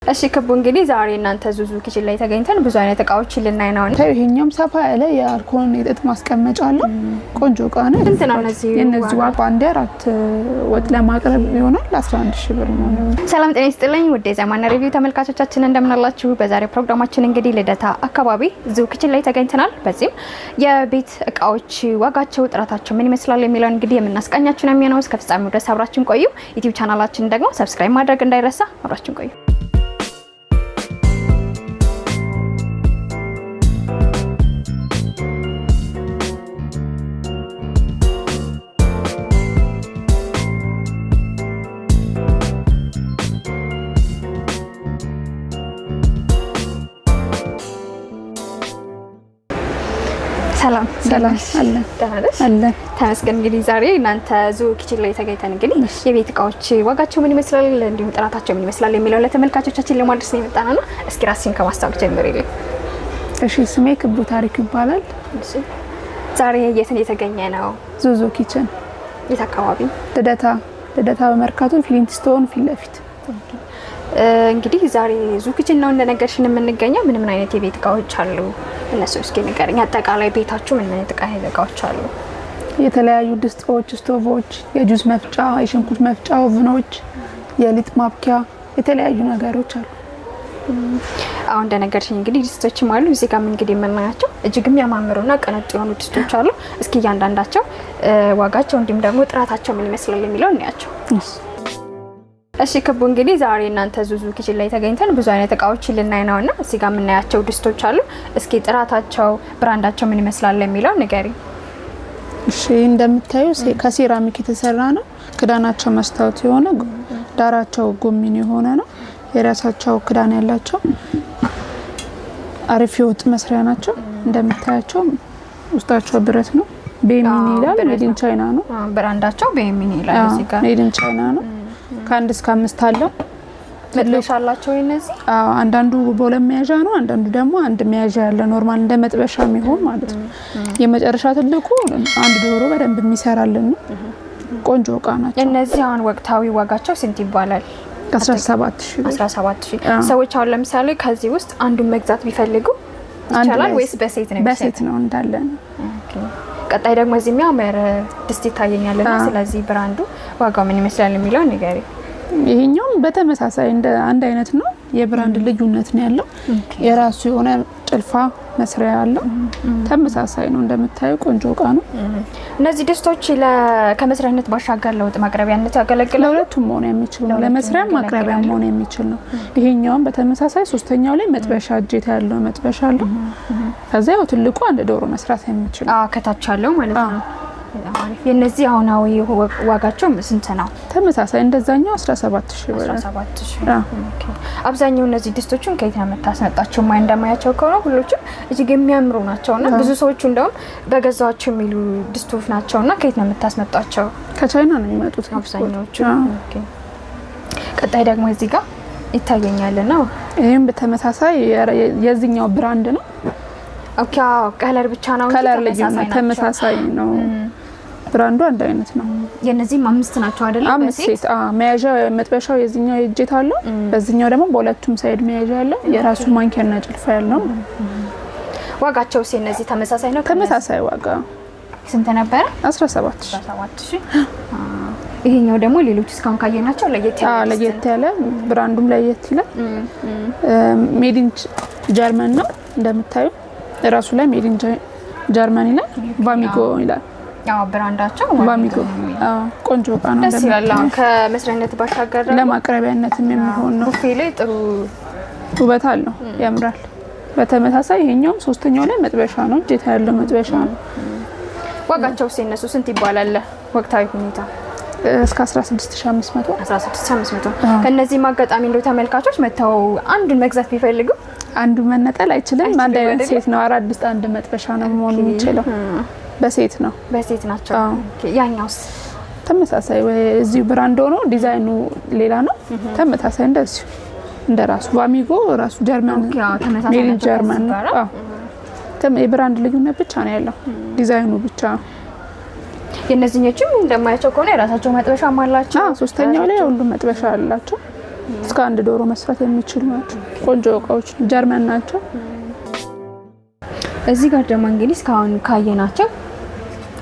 እሺ ክቡ እንግዲህ ዛሬ እናንተ ዙዙ ኪችን ላይ ተገኝተን ብዙ አይነት እቃዎች ልናይ ነው። ይሄኛም ሰፋ ያለ የአልኮል የጥጥ ማስቀመጫ አለው። ቆንጆ እቃ ነው። እንትና እነዚህ ዋጋ አንድ አራት ወጥ ለማቅረብ ይሆናል 11000 ብር ነው። ሰላም ጤና ይስጥልኝ ውድ የዘማና ሪቪው ተመልካቾቻችን እንደምን አላችሁ? በዛሬ ፕሮግራማችን እንግዲህ ልደታ አካባቢ ዙዙ ኪችን ላይ ተገኝተናል። በዚህም የቤት እቃዎች ዋጋቸው፣ ጥራታቸው ምን ይመስላል የሚለውን እንግዲህ የምናስቃኛችሁ ነው የሚሆነው። እስከ ፍጻሜው ድረስ አብራችን ቆዩ። ዩቲዩብ ቻናላችንን ደግሞ ሰብስክራይብ ማድረግ እንዳይረሳ። አብራችን ቆዩ። ሰላም አለ ተመስገን። እንግዲህ ዛሬ እናንተ ዙዙ ኪችን ላይ ተገኝተን እንግዲህ የቤት እቃዎች ዋጋቸው ምን ይመስላል እንዲሁም ጥራታቸው ምን ይመስላል የሚለውን ለተመልካቾቻችን ለማድረስ ነው የመጣነው ነው። እስኪ ራስን ከማስታወቅ ጀምሪልኝ። እሺ ስሜ ክቡ ታሪክ ይባላል። እሺ ዛሬ የት ነው የተገኘ ነው? ዙዙ ኪችን የት አካባቢ? ልደታ በመርካቶ ፍሊንትስቶን ፊት ለፊት። እንግዲህ ዛሬ ዙዙ ኪችን ነው እንደነገርሽን የምንገኘው። ምን አይነት የቤት እቃዎች አሉ? እነሱ እስኪ ንገረኝ። አጠቃላይ ቤታችሁ ምን አይነት እቃዎች አሉ? የተለያዩ ድስቶች፣ ስቶቮች፣ የጁስ መፍጫ፣ የሽንኩርት መፍጫ፣ ኦቭኖች፣ የሊጥ ማብኪያ፣ የተለያዩ ነገሮች አሉ። አሁን እንደነገርሽኝ እንግዲህ ድስቶችም አሉ። እዚህ ጋር እንግዲህ የምናያቸው እጅግም ያማምሩና ቅንጡ የሆኑ ድስቶች አሉ። እስኪ እያንዳንዳቸው ዋጋቸው እንዲሁም ደግሞ ጥራታቸው ምን ይመስላል የሚለው እናያቸው። እሺ ክቡ እንግዲህ ዛሬ እናንተ ዙዙ ኪችን ላይ ተገኝተን ብዙ አይነት እቃዎች ልናይ ነውና እዚህ ጋር የምናያቸው ድስቶች አሉ። እስኪ ጥራታቸው፣ ብራንዳቸው ምን ይመስላል የሚለው ንገሪ። እሺ እንደምታዩ ከሴራሚክ የተሰራ ነው። ክዳናቸው መስታወት የሆነ ዳራቸው ጎሚን የሆነ ነው። የራሳቸው ክዳን ያላቸው አሪፍ የወጥ መስሪያ ናቸው። እንደምታያቸው ውስጣቸው ብረት ነው። ቤሚኒ ይላል። ሜዲን ቻይና ነው። ብራንዳቸው ቤሚኒ ይላል። እዚህ ጋር ሜዲን ቻይና ነው። ከአንድ እስከ 5 አለው። መጥበሻ አላቸው እነዚህ። አንዳንዱ በሁለት መያዣ ነው። አንዳንዱ ደግሞ አንድ መያዣ ያለ ኖርማል እንደ መጥበሻ የሚሆን ማለት ነው። የመጨረሻ ትልቁ አንድ ዶሮ በደንብ የሚሰራልን ነው። ቆንጆ እቃ ናቸው። እነዚህ አሁን ወቅታዊ ዋጋቸው ስንት ይባላል? 17000 ሰዎች አሁን ለምሳሌ ከዚህ ውስጥ አንዱን መግዛት ቢፈልጉ ይቻላል ወይስ በሴት ነው? በሴት ነው እንዳለ። ቀጣይ ደግሞ እዚህ የሚያምር ድስት ይታየኛልና ስለዚህ ብራንዱ ዋጋው ምን ይመስላል የሚለው ንገሪ። ይሄኛውም በተመሳሳይ እንደ አንድ አይነት ነው። የብራንድ ልዩነት ነው ያለው። የራሱ የሆነ ጭልፋ መስሪያ ያለው ተመሳሳይ ነው። እንደምታዩ ቆንጆ እቃ ነው። እነዚህ ድስቶች ከመስሪያነት ባሻገር ለወጥ ማቅረቢያነት ያገለግላሉ። ለሁለቱም መሆን የሚችል ነው። ለመስሪያም ማቅረቢያ መሆን የሚችል ነው። ይሄኛውም በተመሳሳይ ሶስተኛው ላይ መጥበሻ እጀታ ያለው መጥበሻ አለው። ከዛ ያው ትልቁ አንድ ዶሮ መስራት የሚችል ከታች ያለው ማለት ነው። የነዚህ አሁናዊ ዋጋቸው ስንት ነው? ተመሳሳይ እንደዛኛው 17000 ብር። 17000 ኦኬ። አብዛኛው እነዚህ ድስቶችን ከየት ነው የምታስመጣቸው? ማይ እንደማያቸው ከሆነ ሁሉም እጅግ የሚያምሩ ናቸውና ብዙ ሰዎች እንደውም በገዛቸው የሚሉ ድስቶች ናቸውና ከየት ነው የምታስመጣቸው? ከቻይና ነው የሚመጡት አብዛኛዎቹ። ኦኬ። ቀጣይ ደግሞ እዚህ ጋር ይታየኛልና ይሄም በተመሳሳይ የዚህኛው ብራንድ ነው። ኦኬ። ከለር ብቻ ነው እንጂ ተመሳሳይ ነው። ብራንዱ አንድ አይነት ነው። የነዚህም 5 ናቸው አይደል? 5 መያዣ መጥበሻው የዚህኛው እጀታ አለው። በዚህኛው ደግሞ በሁለቱም ሳይድ መያዣ አለው። የራሱ ማንኪያና ጭልፋ ያለው። ዋጋቸው እነዚህ ተመሳሳይ ነው? ተመሳሳይ ዋጋ። ስንት ነበር? 17000። ይሄኛው ደግሞ ሌሎች እስካሁን ካየናቸው ለየት ያለ ብራንዱም ለየት ይላል። ሜዲን ጀርመን ነው እንደምታዩ። ራሱ ላይ ሜዲን ጀርመን ይላል። ቫሚጎ ይላል። ብራንዳቸው ቫሚጎ። ቆንጆ እቃ ነው። ደስ ይላል። ከመስሪያነት ባሻገር ለማቅረቢያነትም የሚሆን ነው። ቡፌ ላይ ጥሩ ውበት አለው፣ ያምራል። በተመሳሳይ ይሄኛው ሶስተኛው ላይ መጥበሻ ነው። እጀታ ያለው መጥበሻ ነው። ዋጋቸው እነሱ ስንት ይባላል? ወቅታዊ ሁኔታ እስከ 16500 16500። ከነዚህ ማጋጣሚ እንደው ተመልካቾች መተው አንዱን መግዛት ቢፈልጉ አንዱ መነጠል አይችልም። አንድ አይነት ሴት ነው። 4 ድስት አንድ መጥበሻ ነው መሆኑ የሚችለው። በሴት ነው። በሴት ናቸው። ያኛውስ ተመሳሳይ እዚሁ ብራንድ ሆኖ ዲዛይኑ ሌላ ነው። ተመሳሳይ እንደዚህ እንደራሱ ቫሚጎ ራሱ ጀርመን ሜዲን ጀርመን ነው። የብራንድ ልዩነት ብቻ ነው ያለው፣ ዲዛይኑ ብቻ። የነዚህኞችም እንደማያቸው ከሆነ የራሳቸው መጥበሻ አላቸው። ሶስተኛው ላይ ሁሉ መጥበሻ አላቸው። እስከ አንድ ዶሮ መስራት የሚችሉ ናቸው። ቆንጆ እቃዎች ጀርመን ናቸው። እዚህ ጋር ደግሞ እንግዲህ እስካሁን ካየናቸው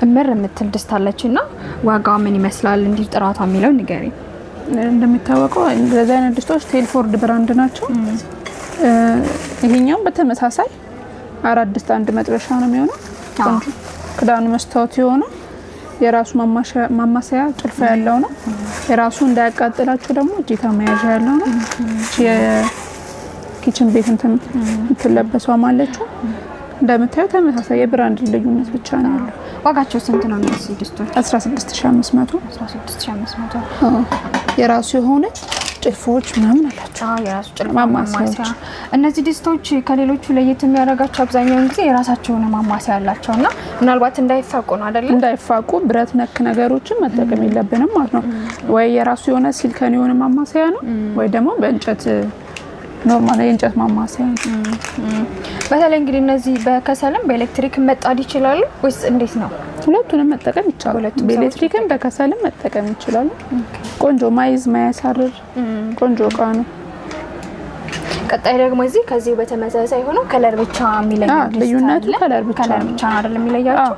እምር የምትል ድስት አለችና ዋጋው ምን ይመስላል? እንዲህ ጥራቷ የሚለው ንገሪኝ። እንደሚታወቀው እንደዚህ አይነት ድስቶች ቴልፎርድ ብራንድ ናቸው። ይሄኛው በተመሳሳይ 4 ድስት 1 መጥበሻ ነው የሚሆነው። ቆንጆ ክዳኑ መስታወት የሆነ የራሱ ማማሰያ ጭልፋ ያለው ነው። የራሱ እንዳያቃጥላችሁ ደግሞ እጀታ መያዣ ያለው ነው። የኪችን ቤት እንትን የምትለበሰው ማለችው እንደምታዩ ተመሳሳይ የብራንድ ልዩነት ብቻ ነው ያለው። ዋጋቸው ስንት ነው እነዚህ ድስቶች? 16500 16500። የራሱ የሆነ ጭልፎች ምናምን አላቸው። የራሱ ጭልፋ ማማሰያ። እነዚህ ድስቶች ከሌሎቹ ለየት የሚያደርጋቸው አብዛኛውን ጊዜ የራሳቸው የሆነ ማማሰያ አላቸውና ምናልባት እንዳይፋቁ ነው አይደል? እንዳይፋቁ ብረት ነክ ነገሮችን መጠቀም የለብንም ማለት ነው። ወይ የራሱ የሆነ ሲልከን የሆነ ማማሰያ ነው ወይ ደግሞ በእንጨት ኖርማል የእንጨት ማማሰያ ነው። በተለይ እንግዲህ እነዚህ በከሰልም በኤሌክትሪክ መጣድ ይችላሉ ወይስ እንዴት ነው? ሁለቱንም መጠቀም ይቻላል። በኤሌክትሪክም በከሰልም መጠቀም ይችላሉ። ቆንጆ ማይዝ ማያሳርር ቆንጆ እቃ ነው። ቀጣይ ደግሞ እዚህ ከዚህ በተመሳሳይ ሆኖ ከለር ብቻ የሚለየው ልዩነቱ ከለር ብቻ ነው አይደል? የሚለያቸው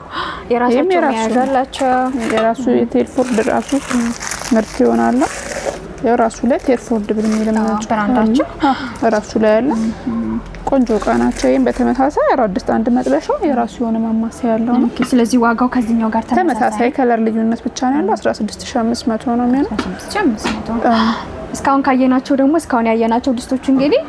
የራሳቸው መያዣ አላቸው። የራሱ የቴልፎርድ ራሱ ምርት ይሆናል። ያው ራሱ ላይ ቴልፎርድ በሚል ብራንዳቸው ራሱ ላይ ያለ ቆንጆ እቃ ናቸው። ይሄን በተመሳሳይ 4 ድስት 1 መጥበሻ የራሱ የሆነ ማማሰያ ያለው ነው። ስለዚህ ዋጋው ከዚህኛው ጋር ተመሳሳይ ከለር ልዩነት ብቻ ነው ያለው። 16500 ነው የሚሆነው። 16500። እስካሁን ካየናቸው ደግሞ እስካሁን ያየናቸው ድስቶች እንግዲህ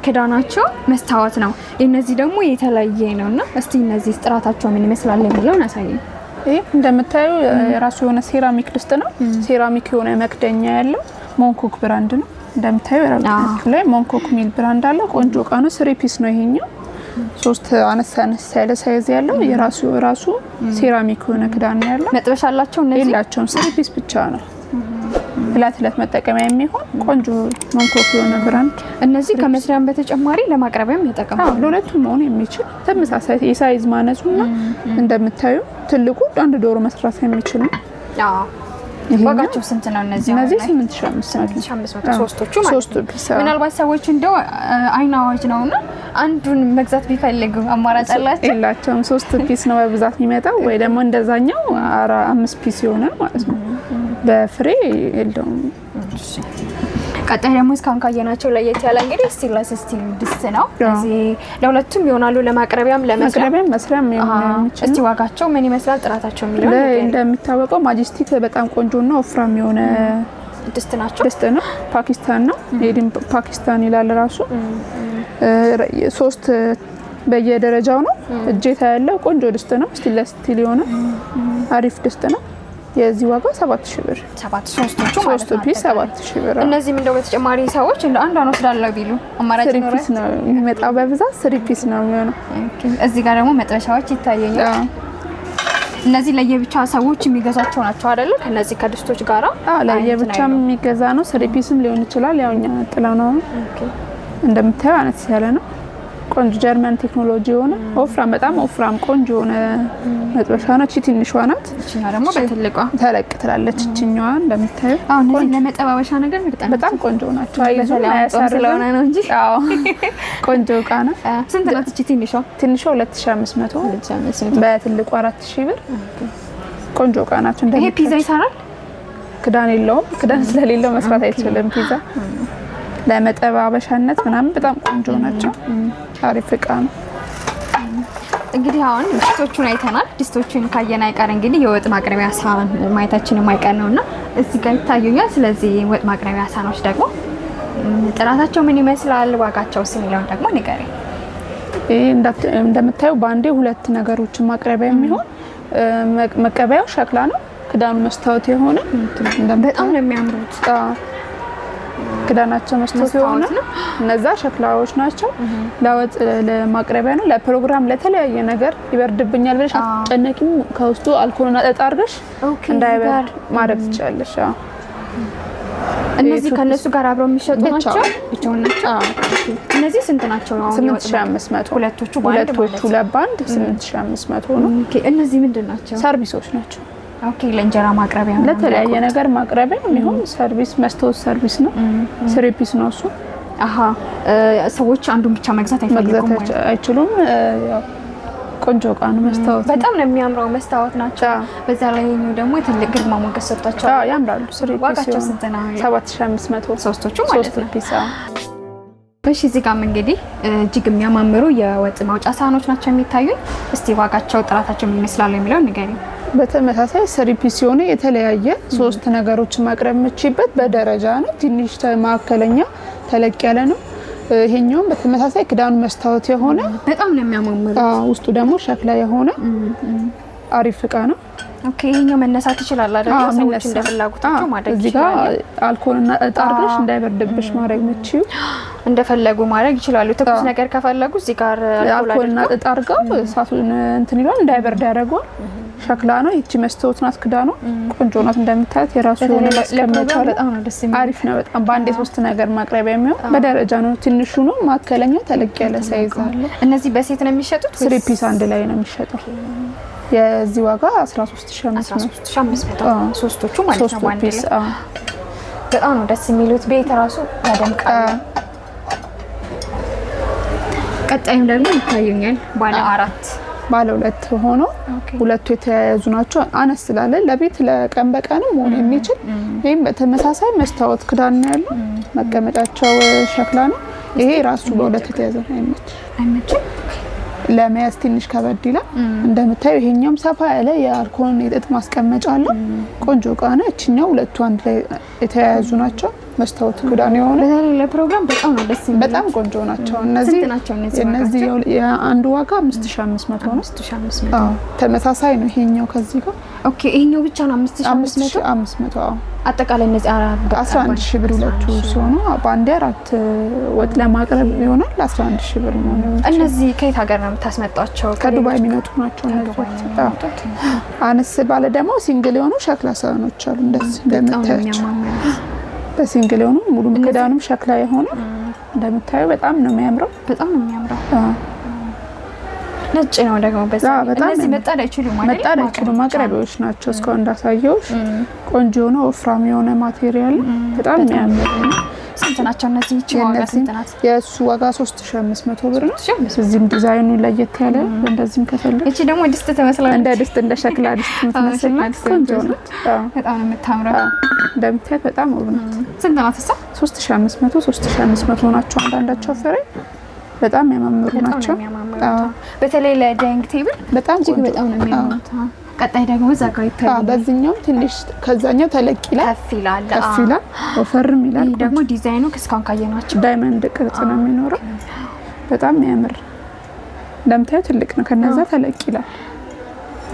ክዳናቸው መስታወት ነው። እነዚህ ደግሞ የተለየ ነውና እስቲ እነዚህ ጥራታቸው ምን ይመስላል የሚለውን አሳየኝ። ይሄ እንደምታዩ የራሱ የሆነ ሴራሚክ ድስት ነው። ሴራሚክ የሆነ መክደኛ ያለው ሞንኮክ ብራንድ ነው። እንደምታዩ የራሱ ላይ ሞንኮክ ሚል ብራንድ አለ። ቆንጆ እቃ ነው። 3 ፒስ ነው ይሄኛው። 3 አነስ ያለ ሳይዝ ያለው የራሱ ሴራሚክ የሆነ ክዳን ያለው። መጥበሻ አላቸው እነዚህ? የላቸውም። 3 ፒስ ብቻ ነው። ፍላት መጠቀሚያ የሚሆን ቆንጆ ሞንኮክ የሆነ ብራንድ። እነዚህ ከመስሪያም በተጨማሪ ለማቅረቢያም ይጠቀማሉ። ለሁለቱም መሆን የሚችል ተመሳሳይ የሳይዝ ማነሱና እንደምታዩ ትልቁ 1 ዶሮ መስራት የሚችል ነው። ዋጋቸው ስንት ነው እነዚህ? 8500 ሶስቶቹ ማለት ነው። ምናልባት ሰዎች እንደው አይን አዋጅ ነውና አንዱን መግዛት ቢፈልጉ አማራጭ አላቸው? የላቸውም። 3 ፒስ ነው በብዛት የሚመጣው ወይ ደግሞ እንደዛኛው 5 ፒስ ይሆናል ማለት ነው። በፍሬ የለውም። ቀጣይ ደግሞ እስካሁን ካየናቸው ለየት ያለ እንግዲህ ስቴንለስ ስቲል ድስት ነው። እዚህ ለሁለቱም ይሆናሉ፣ ለማቅረቢያም መስሪያም ይሆናል። እስቲ ዋጋቸው ምን ይመስላል? ጥራታቸው የሚለው እንደሚታወቀው ማጀስቲክ በጣም ቆንጆና ወፍራም የሆነ ድስት ነው። ፓኪስታን ነው። ሜድን ፓኪስታን ይላል ራሱ። 3 በየደረጃው ነው። እጀታ ያለው ቆንጆ ድስት ነው። ስቴንለስ ስቲል የሆነ አሪፍ ድስት ነው። የዚህ ዋጋ 7000 ብር። 73ቶቹ ማለት ነው። 3 ፒስ 7000 ብር። እነዚህም እንደው በተጨማሪ ሰዎች እንደ አንዷን ወስዳለሁ ቢሉ አማራጭ ነው። 3 ፒስ ነው የሚመጣው በብዛት 3 ፒስ ነው የሚሆነው። እዚህ ጋር ደግሞ መጥበሻዎች ይታየኛል። እነዚህ ለየብቻ ሰዎች የሚገዛቸው ናቸው አይደል? ከነዚህ ከድስቶች ጋራ ለየብቻም የሚገዛ ነው። 3 ፒስም ሊሆን ይችላል። ያውኛ ጥላው ነው። እንደምታዩ አነስ ያለ ነው። ቆንጆ ጀርመን ቴክኖሎጂ የሆነ ወፍራም በጣም ወፍራም ቆንጆ የሆነ መጥበሻ ነው። እቺ ትንሿ ናት። እቺኛ ደግሞ በትልቋ ተለቅ ትላለች። እቺኛዋ እንደምታዩ እነዚህ ለመጠባበሻ ነገር በጣም ቆንጆ ናቸው። አይዞህ ስለሆነ ነው እንጂ ቆንጆ እቃ ነው። ስንት ናት እቺ ትንሿ? 2500 በትልቁ 4000 ብር። ቆንጆ እቃ ናቸው። ይሄ ፒዛ ይሰራል? ክዳን የለውም። ክዳን ስለሌለው መስራት አይችልም ፒዛ። ለመጠባበሻነት ምናምን በጣም ቆንጆ ናቸው። አሪፍ እቃ ነው። እንግዲህ አሁን ድስቶቹን አይተናል። ድስቶቹን ካየን አይቀር እንግዲህ የወጥ ማቅረቢያ ሳህን ማየታችን የማይቀር ነውና እዚህ ጋር ይታዩኛል። ስለዚህ ወጥ ማቅረቢያ ሳህኖች ደግሞ ጥራታቸው ምን ይመስላል? ዋጋቸውስ የሚለውን ደግሞ ንገረኝ። ይሄ እንደምታዩ ባንዴ 2 ነገሮችን ማቅረቢያ የሚሆን መቀበያው ሸክላ ነው። ክዳኑ መስታወት የሆነ በጣም ነው የሚያምሩት። ክዳናቸው መስታወት የሆነ እነዛ ሸክላዎች ናቸው። ለወጥ ለማቅረቢያ ነው። ለፕሮግራም ለተለያየ ነገር ይበርድብኛል ብለሽ አትጨነቂም። ከውስጡ አልኮልና ጠጣ አድርገሽ እንዳይበርድ ማድረግ ትችላለሽ። እነዚህ ከነሱ ጋር አብረው የሚሸጡ ናቸው። ብቻውን ናቸው። እነዚህ ስንት ናቸው? 8500 ሁለቶቹ ለባንድ 8500 ነው። እነዚህ ምንድን ናቸው? ሰርቪሶች ናቸው። ኦኬ ለእንጀራ ማቅረቢያ ነው ለተለያየ ነገር ማቅረቢያ የሚሆን ሰርቪስ መስታወት ሰርቪስ ነው 3 ፒስ ነው እሱ አሃ ሰዎች አንዱን ብቻ መግዛት አይችሉም ያው ቆንጆ እቃ ነው መስታወት በጣም ነው የሚያምረው መስታወት ናቸው በዛ ላይ ደግሞ ትልቅ ግርማ ሞገስ ሰጥቷቸው ያምራሉ 3 ፒስ ዋጋቸው ስንት ነው 7500 ሶስቶቹ ማለት ነው 3 ፒስ እሺ እዚህ ጋር እንግዲህ እጅግ የሚያማምሩ የወጥ ማውጫ ሳህኖች ናቸው የሚታዩኝ እስቲ ዋጋቸው ጥራታቸው ምን ይመስላል የሚለው ንገሪኝ በተመሳሳይ 3 ፒስ ሆነ የተለያየ 3 ነገሮችን ማቅረብ የምችበት በደረጃ ነው ትንሽ ማከለኛ ተለቅ ያለ ነው ይሄኛው በተመሳሳይ ክዳኑ መስታወት የሆነ በጣም ነው የሚያማምሩ ውስጡ ደግሞ ሸክላ የሆነ አሪፍ እቃ ነው ኦኬ ይሄኛው መነሳት ይችላል አይደል ሰዎች እንደፈለጉታቸው ማድረግ ይችላል እዚህ ጋር አልኮልና እጣርሽ እንዳይበርድብሽ ማድረግ ምችው እንደፈለጉ ማድረግ ይችላሉ ትኩስ ነገር ከፈለጉ እዚህ ጋር አልኮልና እጣርጋው እሳቱን እንትን ይላል እንዳይበርድ ያደርጋል ሸክላ ነው እቺ መስታወት ናት ክዳኑ ቆንጆ ናት እንደምታዩት የራሱ የሆነ ማስቀመጫ በጣም ነው ደስ የሚል አሪፍ ነው በጣም በአንዴ 3 ነገር ማቅረቢያ የሚሆን በደረጃ ነው ትንሹ ነው ማከለኛ ተለቅ ያለ ሳይዝ አለ እነዚህ በሴት ነው የሚሸጡት 3 ፒስ አንድ ላይ ነው የሚሸጠው የዚህ ዋጋ 13500 ሶስቶቹ ማለት ነው ባንድ ላይ በጣም ነው ደስ የሚሉት ቤት ራሱ ያደምቃል ቀጣይም ደግሞ ይታየኛል ባለ 2 ሆኖ ሁለቱ የተያያዙ ናቸው አነስ ስላለ ለቤት ለቀን በቀንም መሆን የሚችል ይሄም በተመሳሳይ መስታወት ክዳን ነው ያለው መቀመጫቸው ሸክላ ነው ይሄ ራሱ በሁለት የተያዘ አይመችም ለመያዝ ትንሽ ከበድ ይላል እንደምታዩ ይሄኛውም ሰፋ ያለ የአልኮል የጥጥ ማስቀመጫ አለ ቆንጆ እቃ ነው እቺኛው ሁለቱ አንድ ላይ የተያያዙ ናቸው መስታወት ክዳን የሆነ ለፕሮግራም በጣም ነው ደስ የሚል በጣም ቆንጆ ናቸው እነዚህ የአንዱ ዋጋ 5500 ነው 5500 ተመሳሳይ ነው ይሄኛው ከዚህ ጋር ኦኬ ይሄኛው ብቻ ነው 5500 አጠቃላይ እነዚህ 11000 ብር ሁለቱ ሲሆኑ በአንድ 4 ወጥ ለማቅረብ ይሆናል 11000 ብር ነው እነዚህ ከየት ሀገር ነው የምታስመጣቸው ከዱባይ የሚመጡ ናቸው እነዚህ አነስ ባለ ደግሞ ሲንግል የሆኑ ሸክላ ሳህኖች አሉ እንደዚህ እንደምታያቸው በሲንግል የሆኑ ሙሉ ክዳኑም ሸክላ የሆነ እንደምታዩ በጣም ነው የሚያምረው ነጭ ነው ደግሞ በዛ እነዚህ መጣድ አይችሉም ማቅረቢያዎች ናቸው እስካሁን እንዳሳየውሽ ቆንጆ ነው ወፍራም የሆነ ማቴሪያል በጣም የሚያምር ነው ስንት ናቸው እነዚህ ዋጋ ስንት ናት የሱ ዋጋ 3500 ብር ነው እዚህም ዲዛይኑ ለየት ያለ እንደዚህም ከፈለግሽ እቺ ደግሞ ድስት ትመስላለች እንደ ድስት እንደ ሸክላ ድስት ትመስላለች ቆንጆ ነው በጣም ነው የምታምረው እንደምታዩት በጣም ውብ ነው ስንት ናት እሷ 3500 ናቸው አንዳንዳቸው ፍሬ በጣም የሚያማምሩ ናቸው በተለይ ለዳይኒንግ ቴብል በጣም እጅግ በጣም ነው የሚያምሩት ቀጣይ ደግሞ ዘጋው ይታያል በዚህኛው ትንሽ ከዛኛው ተለቅ ይላል ወፈርም ይላል ይሄ ደግሞ ዲዛይኑ እስካሁን ካየናቸው ዳይመንድ ቅርጽ ነው የሚኖረው በጣም የሚያምር እንደምታዩት ትልቅ ነው ከነዛ ተለቅ ይላል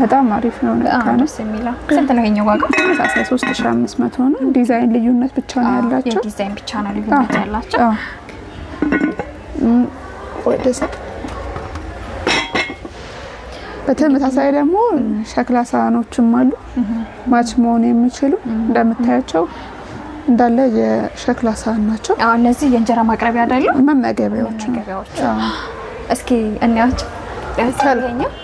በጣም አሪፍ ነው ነካነስ የሚላ ስንት ነው ይሄኛው ዋጋ 3500 ነው ዲዛይን ልዩነት ብቻ ነው ያላቸው ዲዛይን ብቻ ነው ልዩነት ያላቸው ወደዛ በተመሳሳይ ደግሞ ሸክላ ሳህኖችም አሉ ማች መሆን የሚችሉ እንደምታያቸው እንዳለ የሸክላ ሳህን ናቸው እነዚህ የእንጀራ ማቅረቢያ አይደሉ መመገቢያዎች እስኪ እናያቸው ያሳየኛል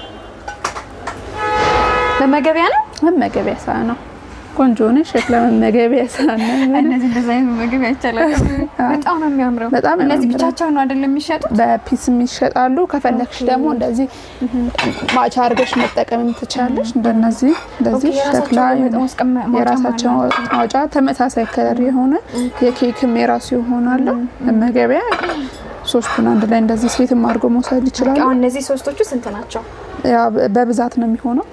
መመገቢያ ነው መመገቢያ ሳህን ነው ቆንጆ ነው ሸክላ መመገቢያ ሳህን ነው እነዚህ ዲዛይን መመገቢያ ይቻላል በጣም ነው የሚያምረው እነዚህ ብቻቸው ነው አይደለም የሚሸጡት በፒስ የሚሸጣሉ ከፈለክሽ ደግሞ እንደዚህ ማቻ አድርገሽ መጠቀም ትችላለሽ እንደነዚህ ሸክላ የራሳቸው ማውጫ ተመሳሳይ ከለር የሆነ የኬክም የራሱ ይሆናል መመገቢያ ሶስቱን አንድ ላይ እንደዚህ ሴትም አድርጎ መውሰድ ይችላል እነዚህ ሶስቶቹ ስንት ናቸው ያ በብዛት ነው የሚሆነው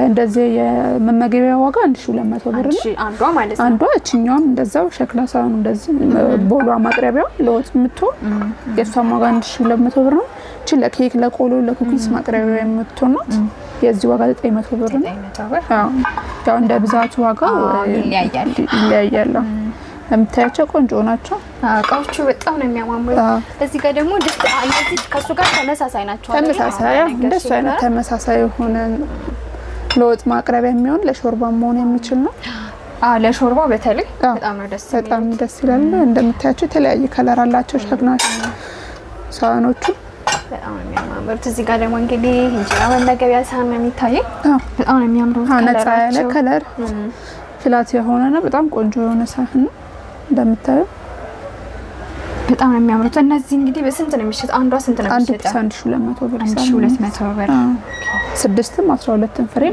እንደዚህ የመመገቢያ ዋጋ 1200 ብር ነው አንዷ ማለት ነው አንዷ እቺኛውም እንደዛው ሸክላ ሳህኑ እንደዚህ ቦሏ ማቅረቢያው ለወጥ የምትሆን የሷም ዋጋ 1200 ብር ነው እቺ ለኬክ ለቆሎ ለኩኪስ ማቅረቢያ የምትሆን ናት የዚህ ዋጋ 900 ብር ነው ያው እንደ ብዛቱ ዋጋው ይለያያል የምታያቸው ቆንጆ ናቸው እቃዎቹ በጣም ነው የሚያማምሩት እዚህ ጋር ደግሞ ድስት እነዚህ ከሱ ጋር ተመሳሳይ ናቸው ተመሳሳይ እንደሱ አይነት ተመሳሳይ የሆነ ለወጥ ማቅረቢያ የሚሆን ለሾርባ መሆን የሚችል ነው ለሾርባ በተለይ በጣም ደስ ይላል እንደምታያቸው የተለያየ ከለር አላቸው ሸክላ ሳህኖቹ በጣም ነው የሚያምሩት። እዚህ ጋር ደግሞ እንግዲህ እንጀራ መመገቢያ ሳህን ነው የሚታየው። በጣም ነው የሚያምሩት። ነፃ ያለ ከለር ፍላት የሆነ ነው። በጣም ቆንጆ የሆነ ሳህን ነው እንደምታዩ። በጣም ነው የሚያምሩት። እነዚህ እንግዲህ በስንት ነው የሚሸጥ? አንዷ ስንት ነው የሚሸጥ? 1200 ብር። 1200 ብር። ስድስትም 12 ፍሬ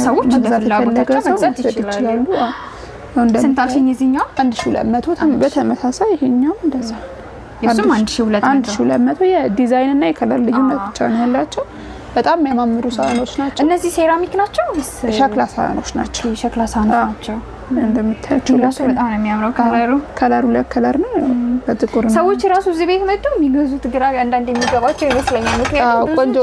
ሰዎች ለፍላጎታቸው መግዛት ይችላሉ። ስንት አልሽኝ? እዚህኛው 1200። በተመሳሳይ ይሄኛው እንደዛ እሱም 1200። የዲዛይን እና የከለር ልዩነት ብቻ ነው ያላቸው። በጣም የሚያማምሩ ሳህኖች ናቸው። እነዚህ ሴራሚክ ናቸው ወይስ ሸክላ ሳህኖች ናቸው? ሸክላ ሳህኖች ናቸው። እንደምታዩት ራሱ በጣም ነው የሚያምረው። ከለሩ ለከለር ነው። በጥቁር ነው። ሰዎች ራሱ እዚህ ቤት መጥተው የሚገዙት ግራ አንዳንድ የሚገባቸው ይመስለኛል። ምክንያቱም ቆንጆ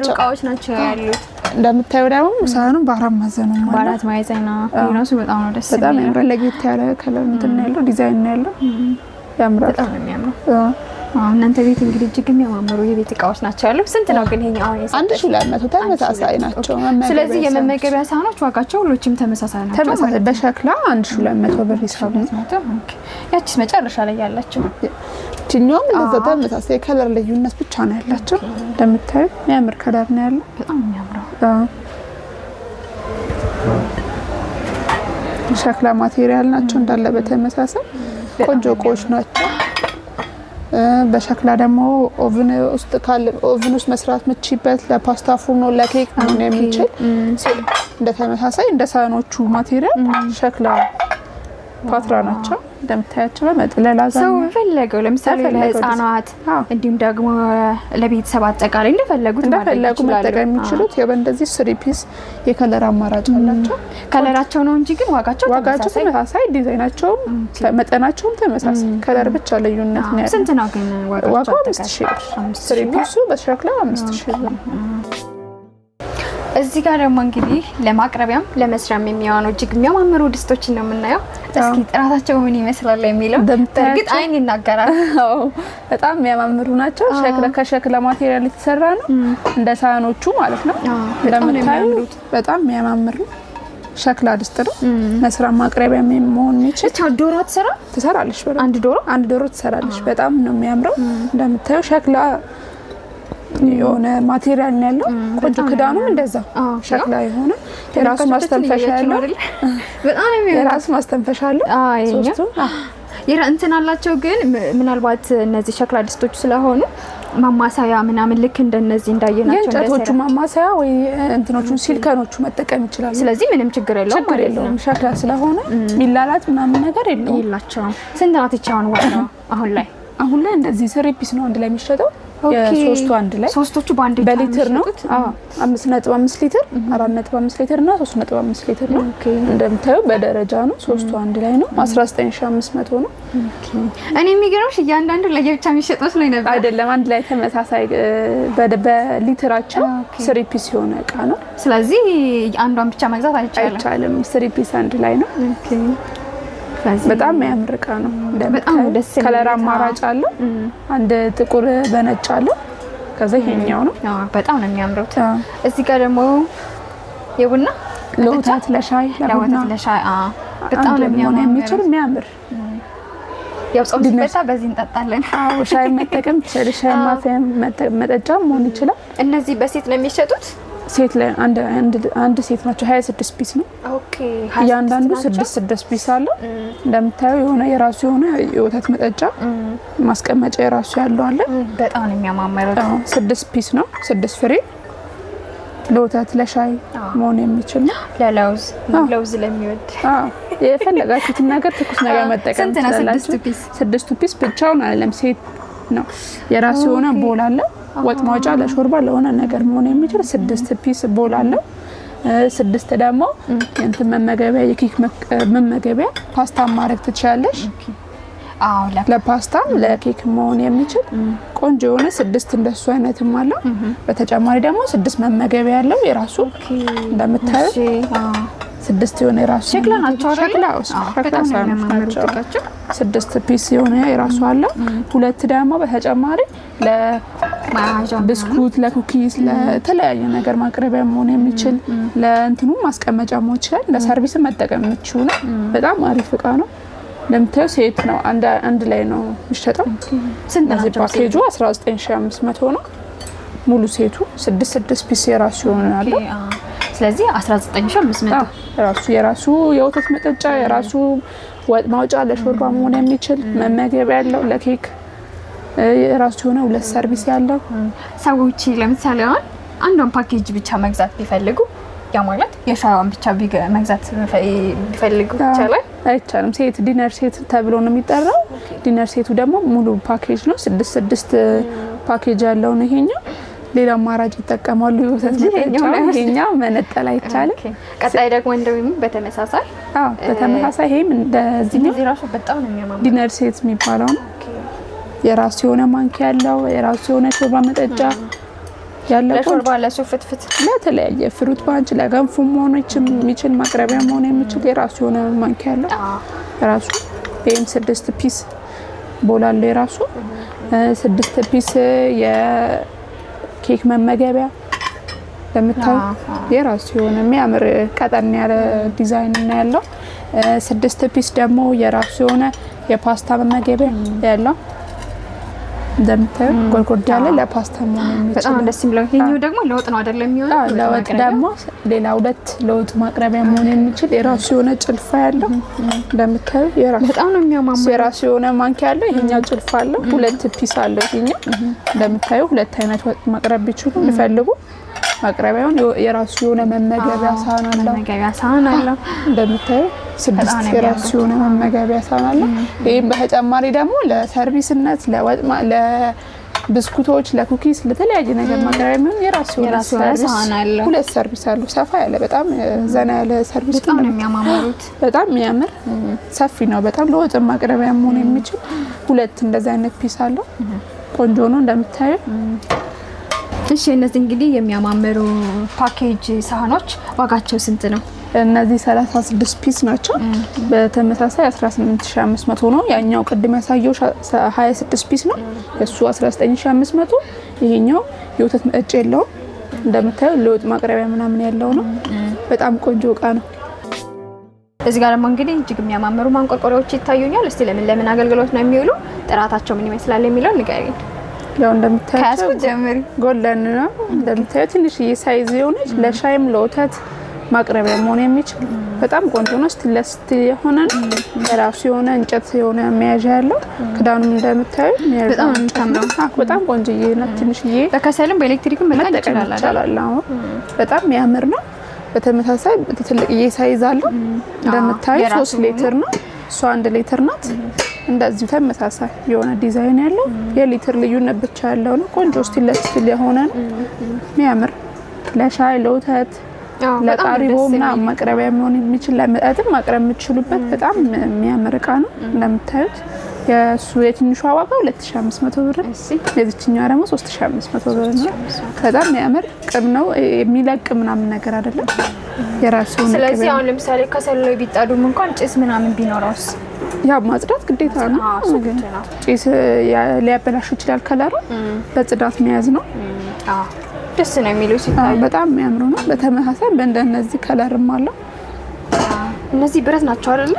እቃዎች ናቸው ያሉት። እንደምታዩ ደግሞ ሳህኑ በአራት ማዕዘን ነው። በአራት ማዕዘን ነው። ራሱ በጣም ነው ደስ የሚለው። በጣም ያምራል። ለየት ያለ ከለር እንትን ነው ያለው፣ ዲዛይን ነው ያለው። ያምራል። በጣም ነው የሚያምረው። እናንተ ቤት እንግዲህ እጅግ የሚያማምሩ የቤት እቃዎች ናቸው ያለው። ስንት ነው ግን ይሄኛው? 1200 ተመሳሳይ ናቸው። ስለዚህ የመመገቢያ ሳህኖች ዋጋቸው ሁሎችም ተመሳሳይ ናቸው። ተመሳሳይ በሸክላ 1200 ብር ሂሳብ ነው። ያቺስ መጨረሻ ላይ ያላችሁ እኛም ለዛ ተመሳሳይ ከለር ልዩነት ብቻ ነው ያላቸው። እንደምታዩት የሚያምር ከለር ነው ያለው። በጣም የሚያምረው ሸክላ ማቴሪያል ናቸው እንዳለ በተመሳሳይ ቆንጆ እቃዎች ናቸው። በሸክላ ደግሞ ኦቭን ውስጥ መስራት ምችበት ለፓስታ ፉርኖ ለኬክ ነው የሚችል እንደተመሳሳይ እንደ ሳህኖቹ ማቴሪያል ሸክላ ፓትራ ናቸው። እንደምታያቸው በመጥለላ ሰው ፈለገው ለምሳሌ ለህፃናት እንዲሁም ደግሞ ለቤተሰብ አጠቃላይ እንደፈለጉት መጠቀም የሚችሉት እንደዚህ 3 ፒስ የከለር አማራጭ አላቸው። ከለራቸው ነው እንጂ ግን ዋጋቸው ተመሳሳይ፣ ዲዛይናቸውም መጠናቸውም ተመሳሳይ፣ ከለር ብቻ ልዩነት ነው። ስንት ነው ግን ዋጋው? 5000 ብር 3 ፒሱ በሸክላ 5000 ብር። እዚህ ጋር ደግሞ እንግዲህ ለማቅረቢያም ለመስሪያም የሚሆኑ እጅግ የሚያማምሩ ድስቶችን ነው የምናየው። እስኪ ጥራታቸው ምን ይመስላል የሚለው በእርግጥ አይን ይናገራል። በጣም የሚያማምሩ ናቸው። ከሸክላ ማቴሪያል የተሰራ ነው እንደ ሳህኖቹ ማለት ነው። እንደምታዩት በጣም የሚያማምር ነው። ሸክላ ድስት ነው። መስሪያ ማቅረቢያ መሆን የሚችል። ዶሮ ትሰራለች። አንድ ዶሮ ትሰራለች። በጣም ነው የሚያምረው። እንደምታዩ ሸክላ የሆነ ማቴሪያል ነው ያለው። ቆንጆ ክዳኑም እንደዛ ሸክላ የሆነ የራሱ ማስተንፈሻ ያለው በጣም የራሱ ማስተንፈሻ አለው። ሶስቱም እንትን አላቸው። ግን ምናልባት እነዚህ ሸክላ ድስቶች ስለሆኑ ማማሳያ ምናምን ልክ እንደነዚህ እንዳየናቸው የእንጨቶቹ ማማሳያ ወይ እንትኖቹን ሲልከኖቹ መጠቀም ይችላሉ። ስለዚህ ምንም ችግር የለውም። ሸክላ ስለሆነ ሚላላት ምናምን ነገር የላቸውም። ስንት ናት ይቻውን ዋጋ? አሁን ላይ እንደዚህ 3 ፒስ ነው አንድ ላይ የሚሸጠው። ሶስቱ አንድ ላይ ሶስቶቹ ባንድ በሊትር ነው። 5.5 ሊትር 4.5 ሊትር እና 3.5 ሊትር ነው። እንደምታዩ በደረጃ ነው። ሶስቱ አንድ ላይ ነው። 19500 ነው። እኔ የሚገርምሽ እያንዳንዱ ለየብቻ የሚሸጠው ስለኝ ነበር። አይደለም፣ አንድ ላይ ተመሳሳይ በሊትራቸው 3 ፒስ የሆነ እቃ ነው። ስለዚህ አንዷን ብቻ መግዛት አይቻልም። 3 ፒስ አንድ ላይ ነው። በጣም የሚያምር እቃ ነው። በጣም ደስ የሚል ከለር አማራጭ አለው። አንድ ጥቁር በነጭ አለው። ከዛ ይሄኛው ነው። በጣም ነው የሚያምሩት። እዚህ ጋር ደግሞ የቡና ለወተት ለሻይ በጣም ነው የሚያምር የሚያምር ያው ጾም ሲፈታ በዚህ እንጠጣለን። ሻይ መጠቀም ይችላል። ሻይ ማፊያ መጠጫ መሆን ይችላል። እነዚህ በሴት ነው የሚሸጡት። ሴት ላይ አንድ ሴት ናቸው። 26 ፒስ ነው። ኦኬ እያንዳንዱ 6 ፒስ አለው። እንደምታየው የሆነ የራሱ የሆነ የወተት መጠጫ ማስቀመጫ የራሱ ያለው አለ። በጣም ነው የሚያማምረው። 6 ፒስ ነው። 6 ፍሬ ለወተት ለሻይ መሆን የሚችል ነው። ለለውዝ ለሚወድ የፈለጋችሁትን ነገር ትኩስ ነገር መጠቀም ትችላላችሁ። 6 ፒስ ብቻውን አይደለም፣ ሴት ነው። የራሱ የሆነ ቦል አለ። ወጥ ማውጫ ለሾርባ ለሆነ ነገር መሆን የሚችል 6 ፒስ ቦል አለው። 6 ደግሞ እንትን መመገቢያ የኬክ መመገቢያ ፓስታ ማድረግ ትችላለሽ። ለፓስታም ለኬክ መሆን የሚችል ቆንጆ የሆነ 6 እንደሱ አይነትም አለው። በተጨማሪ ደግሞ 6 መመገቢያ ያለው የራሱ እንደምታዩ 6 የሆነ የራሱ ሸክላ ናቸው። ሸክላ ናቸው። 6 ፒስ የሆነ የራሱ አለው። 2 ደግሞ በተጨማሪ ለብስኩት ለኩኪስ ለተለያየ ነገር ማቅረቢያ መሆን የሚችል ለእንትኑ ማስቀመጫ መሆን ይችላል። ለሰርቪስ መጠቀም የምትችሉ ነው። በጣም አሪፍ እቃ ነው። እንደምታዩ ሴት ነው አንድ ላይ ነው የሚሸጠው። ስንት ናቸው? ፓኬጁ 19500 ነው። ሙሉ ሴቱ 6 ፒስ የራሱ ይሆናል። ስለዚህ 19500 ራሱ የራሱ የወተት መጠጫ፣ የራሱ ወጥ ማውጫ፣ ለሾርባ መሆን የሚችል መመገቢያ ያለው፣ ለኬክ የራሱ የሆነ 2 ሰርቪስ ያለው። ሰዎች ለምሳሌ አሁን አንዷን ፓኬጅ ብቻ መግዛት ቢፈልጉ ያ ማለት የሻዋን ብቻ መግዛት ቢፈልጉ ይቻላል? አይቻልም። ሴት ዲነር ሴት ተብሎ ነው የሚጠራው። ዲነር ሴቱ ደግሞ ሙሉ ፓኬጅ ነው። 6 ፓኬጅ ያለው ነው ይሄኛው። ሌላ አማራጭ ይጠቀማሉ። ይሄኛው መነጠል አይቻልም። ቀጣይ ደግሞ እንደውም በተመሳሳይ ይሄም እንደዚህ ራሱ በጣም ነው የሚያማምረው። ዲነር ሴት የሚባለው ነው። የራሱ የሆነ ማንኪያ ያለው፣ የራሱ የሆነ ሾርባ መጠጫ ያለው፣ ለሾርባ ለሱፍትፍት ለተለያየ ፍሩት ባንች ለገንፎ መሆን የሚችል ማቅረቢያ መሆን የሚችል የራሱ የሆነ ማንኪያ ያለው ራሱ። ይሄም 6 ፒስ ቦላለው የራሱ 6 ፒስ የኬክ መመገቢያ ለምታዩ የራሱ የሆነ የሚያምር ቀጠን ያለ ዲዛይን ነው ያለው። 6 ፒስ ደግሞ የራሱ የሆነ የፓስታ መመገቢያ ያለው እንደምታዩ ጎልጎል ያለ ለፓስታ መሆን የሚችል በጣም ደስ የሚለው። ይሄኛው ደግሞ ለወጥ ነው አይደለም የሚሆነው? ለወጥ ደግሞ ሌላ 2 ለወጥ ማቅረቢያ መሆን የሚችል የራሱ የሆነ ጭልፋ ያለው እንደምታዩ የራሱ በጣም ነው የሚያማምረው። የራሱ የሆነ ማንኪያ ያለው። ይሄኛው ጭልፋ አለው። 2 ፒስ አለው። ይሄኛው እንደምታዩ 2 አይነት ወጥ ማቅረብ ቢችሉ ቢፈልጉ ማቅረቢያውን የራሱ የሆነ መመገቢያ ሳህን አለው። እንደምታዩ 6 የራሱ የሆነ መመገቢያ ሳህን አለው። ይሄም በተጨማሪ ደግሞ ለሰርቪስነት ለብስኩቶች፣ ለኩኪስ፣ ለተለያየ ነገር ማቅረቢያ የሚሆን የራሱ የሆነ ሳህን አለው። 2 ሰርቪስ አለው። ሰፋ ያለ በጣም ዘና ያለ ሰርቪስ በጣም ነው የሚያማምሩት። በጣም የሚያምር ሰፊ ነው። በጣም ለወጥ ማቅረቢያ መሆን የሚችል 2 እንደዛ አይነት ፒስ አለው። ቆንጆ ነው እንደምታዩ። እሺ እነዚህ እንግዲህ የሚያማምሩ ፓኬጅ ሳህኖች ዋጋቸው ስንት ነው? እነዚህ 36 ፒስ ናቸው። በተመሳሳይ 18500 ነው። ያኛው ቅድም ያሳየው 26 ፒስ ነው። እሱ 19500። ይሄኛው የወተት መጠጫ የለውም። እንደምታዩ ለወጥ ማቅረቢያ ምናምን ያለው ነው። በጣም ቆንጆ እቃ ነው። እዚህ ጋር ደግሞ እንግዲህ እጅግ የሚያማምሩ ማንቆርቆሪያዎች ይታዩኛል። እስቲ ለምን አገልግሎት ነው የሚውሉ፣ ጥራታቸው ምን ይመስላል የሚለው ንገሪኝ። ያው እንደምታዩ ከያዝኩ ጀምሪ። ጎልደን ነው እንደምታዩ። ትንሽዬ ሳይዝ የሆነች ለሻይም ለወተት ማቅረቢያ መሆን የሚችል በጣም ቆንጆ ነው። ስቲለስ የሆነ የራሱ የሆነ እንጨት የሆነ መያዣ ያለው። ክዳኑም እንደምታዩ በጣም የምታምረው በጣም ቆንጆዬ ነው። ትንሽዬ በከሰልም በኤሌክትሪክም መጠቀም ይቻላል። በጣም የሚያምር ነው። በተመሳሳይ ትልቅዬ ሳይዝ አለው። እንደምታዩ 3 ሊትር ነው። እሷ 1 ሊትር ናት። እንደዚሁ ተመሳሳይ የሆነ ዲዛይን ያለው የሊትር ልዩነት ብቻ ያለው ነው። ቆንጆ ስቲለስ የሆነ የሚያምር ለሻይ ለወተት ለቃሪቦ ምናምን ማቅረቢያ የሚሆን የሚችል ለመጠጥም ማቅረብ የምትችሉበት በጣም የሚያምር እቃ ነው። እንደምታዩት የሱ የትንሿ ዋጋ 2500 ብር፣ የዚህኛዋ ደግሞ 3500 ብር ነው። በጣም የሚያምር ቅም ነው። የሚለቅ ምናምን ነገር አይደለም። የራሱ ነው። ስለዚህ አሁን ለምሳሌ ከሰል ላይ ቢጣዱም እንኳን ጭስ ምናምን ቢኖረውስ ያው ማጽዳት ግዴታ ነው። ጭስ ሊያበላሽ ይችላል። ከለሩ በጽዳት መያዝ ነው። ደስ ነው የሚለው ሲታይ በጣም የሚያምሩ ነው። በተመሳሳይ በእንደነዚህ ከለርም አለው። እነዚህ ብረት ናቸው አይደል?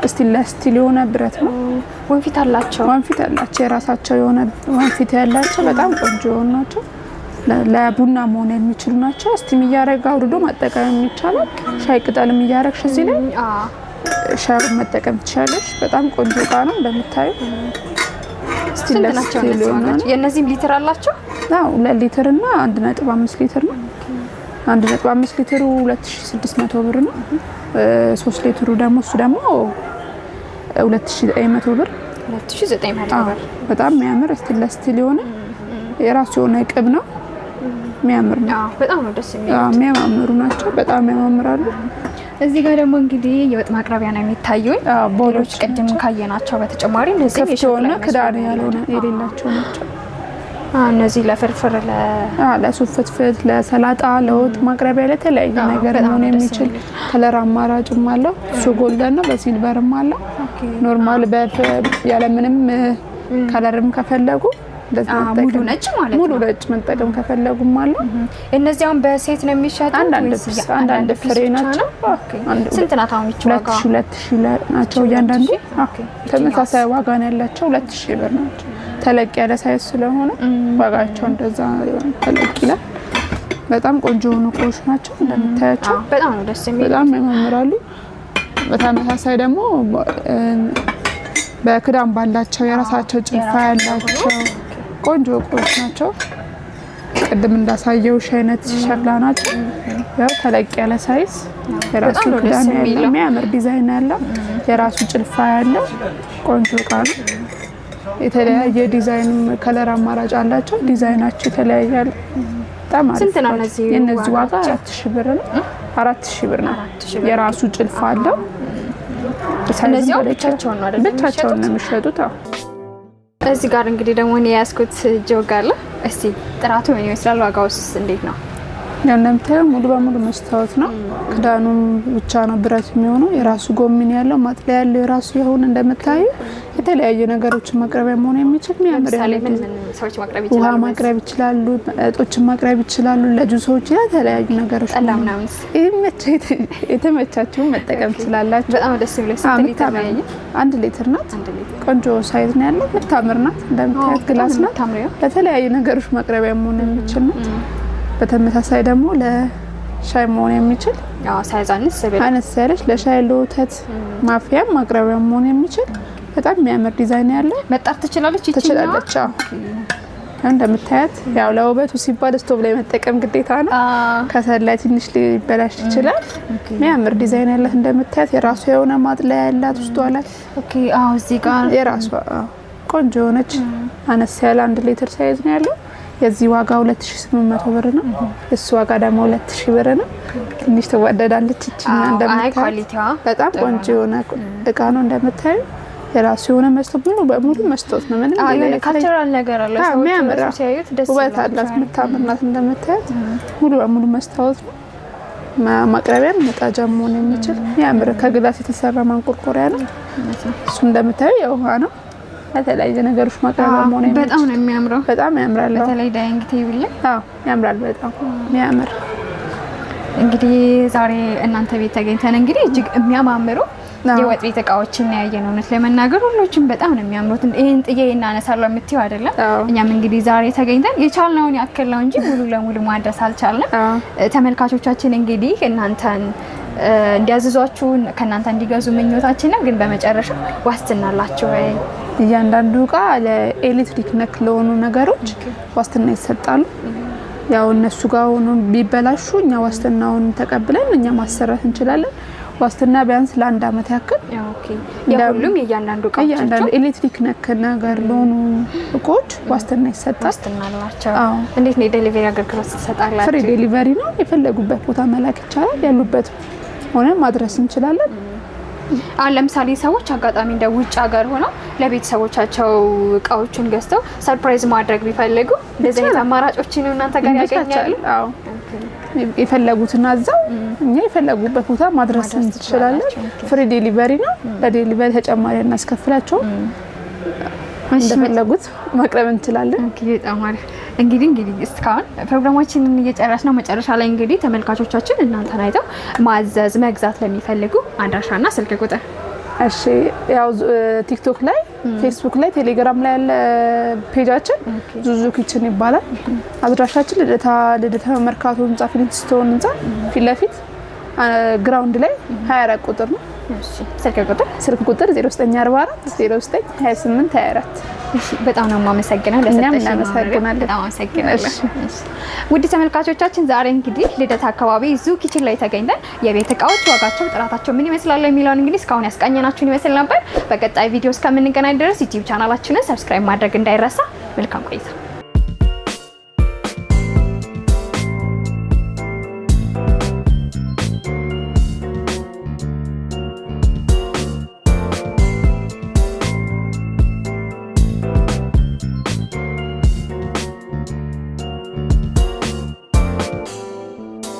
ስቲል የሆነ ብረት ነው። ወንፊት አላቸው። የራሳቸው የሆነ ወንፊት ያላቸው በጣም ቆንጆ የሆኑ ናቸው። ለቡና መሆን የሚችሉ ናቸው። ስቲም እያረጋ አውርዶ መጠቀም የሚቻላል። ሻይ ቅጠልም እያረግሽ እዚህ ላይ ሻይ መጠቀም ትችላለሽ። በጣም ቆንጆ እቃ ነው እንደምታዩ። ስንት ናቸው የእነዚህም ሊትር አላቸው? አዎ 2 ሊትር እና 1.5 ሊትር ነው። 1.5 ሊትሩ 2600 ብር ነው። 3 ሊትሩ ደግሞ እሱ ደግሞ 2900 ብር። 2900 ብር። በጣም የሚያምር ስቲል የሆነ የራሱ የሆነ ቅብ ነው። የሚያምር ነው። በጣም ነው ደስ የሚለው። የሚያማምሩ ናቸው። በጣም ያማምራሉ። እዚህ ጋር ደግሞ እንግዲህ የወጥ ማቅረቢያ ነው የሚታዩኝ። ቦሎች ቅድም ካየናቸው በተጨማሪ እነዚህ የሾና ክዳን ያልሆነ የሌላቸው ናቸው። እነዚህ ለፍርፍር ለሱፍ ፍትፍት፣ ለሰላጣ፣ ለወጥ ማቅረቢያ ለተለያየ ነገር መሆን የሚችል ከለር አማራጭም አለው። እሱ ጎልደን ነው። በሲልቨርም አለው። ኖርማል ያለ ምንም ከለርም ከፈለጉ እንደዚህ ሙሉ ነጭ ማለት ነው። ሙሉ ነጭ መጠቀም ከፈለጉም አለ። እነዚያውን በሴት ነው የሚሸጡት? አንዳንድ ፍሬ ናቸው። ስንት ናት አሁን ይችላል? 2000 ናቸው እያንዳንዱ። ተመሳሳይ ዋጋ ነው ያላቸው። 2000 ብር ናቸው። ተለቅ ያለ ሳይዝ ስለሆነ ዋጋቸው እንደዛ ተለቅ ይላል። በጣም ቆንጆ ሆኖ ቆሽ ናቸው እንደምታያቸው። በጣም ነው ደስ የሚሉ፣ በጣም ያማምራሉ። በተመሳሳይ ደግሞ በክዳን ባላቸው የራሳቸው ጭልፋ ያላቸው ቆንጆ ቆሽ ናቸው። ቅድም እንዳሳየው አይነት ሸክላ ናቸው። ያው ተለቅ ያለ ሳይዝ የራሱ ክዳን ያለው የሚያምር ዲዛይን ያለው የራሱ ጭልፋ ያለው ቆንጆ እቃ ነው። የተለያየ ዲዛይን ከለር አማራጭ አላቸው። ዲዛይናቸው የተለያየ ያለ በጣም አሪፍ። ስንት ነው እነዚህ? የነዚህ ዋጋ 4000 ብር ነው። 4000 ብር ነው። የራሱ ጭልፋ አለው። እነዚህ ብቻቸውን ነው አይደል? ብቻቸውን ነው የሚሸጡት። እዚህ ጋር እንግዲህ ደግሞ እኔ ያስኩት ጆግ አለ። እስቲ ጥራቱ ምን ይመስላል? ዋጋውስ እንዴት ነው? እንደምታየው ሙሉ በሙሉ መስታወት ነው። ክዳኑም ብቻ ነው ብረት የሚሆነው። የራሱ ጎምን ያለው ማጥለያ ያለው የራሱ የሆነ እንደምታዩ የተለያየ ነገሮችን ማቅረቢያ መሆን የሚችል የሚያምር ውሃ ማቅረብ ይችላሉ፣ እጦችን ማቅረብ ይችላሉ፣ ለጁሶች የተለያዩ ነገሮች የተመቻቸውን መጠቀም ትችላላችሁ። በጣም ደስ ይላል። 1 ሊትር ናት። ቆንጆ ሳይዝ ነው ያለው። የምታምር ናት። እንደምታያት ግላስ ናት። ለተለያዩ ነገሮች ማቅረቢያ መሆን የሚችል ናት። በተመሳሳይ ደግሞ ለሻይ መሆን የሚችል ሳይዝ አነስ ያለች ለሻይ ለወተት ማፍያ ማቅረቢያ መሆን የሚችል በጣም የሚያምር ዲዛይን ያለው መጣር ትችላለች። እንደምታያት ያው ለውበቱ ሲባል ስቶቭ ላይ መጠቀም ግዴታ ነው። ከሰል ላይ ትንሽ ሊበላሽ ይችላል። የሚያምር ዲዛይን ያላት እንደምታያት የራሱ የሆነ ማጥለያ ያላት ውስጧ ላይ እዚህ ጋር የራሷ ቆንጆ የሆነች አነስ ያለ 1 ሊትር ሳይዝ ነው ያለው። የዚህ ዋጋ 2800 ብር ነው። እሱ ዋጋ ደግሞ 2000 ብር ነው። ትንሽ ተወደዳለች። እንደምታዩት በጣም ቆንጆ የሆነ እቃ ነው። እንደምታዩ የራሱ የሆነ መስታወት ሙሉ በሙሉ መስታወት ነው። ምንም ካልቸራል ነገር አለ። ሰዎች ሲያዩት ደስ ውበት አላት። የምታምር ናት። እንደምታዩት ሙሉ በሙሉ መስታወት ነው። ማቅረቢያ መጣጃ መሆን የሚችል የሚያምር ከግላስ የተሰራ ማንቆርቆሪያ ነው። እሱ እንደምታዩ የውሃ ነው። የተለያየ ነገሮች ማቅረቢያ መሆን የሚችል በጣም ነው የሚያምረው። በጣም ያምራል። በተለይ ዳይኒንግ ቴብል ላይ ያምራል። በጣም የሚያምር እንግዲህ ዛሬ እናንተ ቤት ተገኝተን እንግዲህ እጅግ የሚያማምሩ የወጥ ቤት እቃዎችን ያየነው። እውነት ለመናገር ሁሎችም በጣም ነው የሚያምሩት። ይሄን ጥዬ እናነሳለሁ የምትይው አይደለም። እኛም እንግዲህ ዛሬ ተገኝተን የቻልነውን ያክል ነው እንጂ ሙሉ ለሙሉ ማድረስ አልቻልንም። ተመልካቾቻችን እንግዲህ እናንተን እንዲያዝዟችሁ ከእናንተ እንዲገዙ ምኞታችን ነው። ግን በመጨረሻ ዋስትና አላችሁ ወይ? እያንዳንዱ እቃ ለኤሌክትሪክ ነክ ለሆኑ ነገሮች ዋስትና ይሰጣሉ። ያው እነሱ ጋር ሆኖ ቢበላሹ እኛ ዋስትናውን ተቀብለን እኛ ማሰራት እንችላለን። ዋስትና ቢያንስ ለ1 አመት ያክል ሁሉም የእያንዳንዱ ኤሌክትሪክ ነክ ነገር ለሆኑ እቃዎች ዋስትና ይሰጣል። ዋስትና አላቸው። እንዴት ነው ዴሊቨሪ አገልግሎት ትሰጣላችሁ? ፍሪ ዴሊቨሪ ነው። የፈለጉበት ቦታ መላክ ይቻላል። ያሉበት ሆነ ማድረስ እንችላለን። ለምሳሌ ሰዎች አጋጣሚ እንደ ውጭ ሀገር ሆነው ለቤተሰቦቻቸው እቃዎቹን ገዝተው ሰርፕራይዝ ማድረግ ቢፈልጉ እንደዚህ አይነት አማራጮችን እናንተ ጋር ያገኛሉ? የፈለጉትና እዛው እኛ የፈለጉበት ቦታ ማድረስ እንችላለን። ፍሪ ዴሊቨሪ ነው። ለዴሊቨሪ ተጨማሪ እናስከፍላቸው። እንደፈለጉት ማቅረብ እንችላለን። በጣም አሪፍ። እንግዲህ እስካሁን ፕሮግራማችንን እየጨረስን ነው። መጨረሻ ላይ እንግዲህ ተመልካቾቻችን እናንተን አይተው ማዘዝ መግዛት ለሚፈልጉ አድራሻና ስልክ ቁጥር። እሺ፣ ያው ቲክቶክ ላይ፣ ፌስቡክ ላይ፣ ቴሌግራም ላይ ያለ ፔጃችን ዙዙ ኪችን ይባላል። አድራሻችን ልደታ መርካቶ ህንጻ ፊሊንግስቶን ህንጻ ፊት ለፊት ግራውንድ ላይ 24 ቁጥር ነው። ስልክ ቁጥር 0944 0928 24። በጣም ነው የማመሰግነው። እናመሰግናለን። በጣም አመሰግናለሁ። ውድ ተመልካቾቻችን ዛሬ እንግዲህ ልደታ አካባቢ ዙ ኪችን ላይ ተገኝተን የቤት እቃዎች ዋጋቸው፣ ጥራታቸው ምን ይመስላል የሚለውን እንግዲህ እስካሁን ያስቃኘናችሁን ይመስል ነበር። በቀጣይ ቪዲዮ እስከምንገናኝ ድረስ ዩቲዩብ ቻናላችንን ሰብስክራይብ ማድረግ እንዳይረሳ። መልካም ቆይታ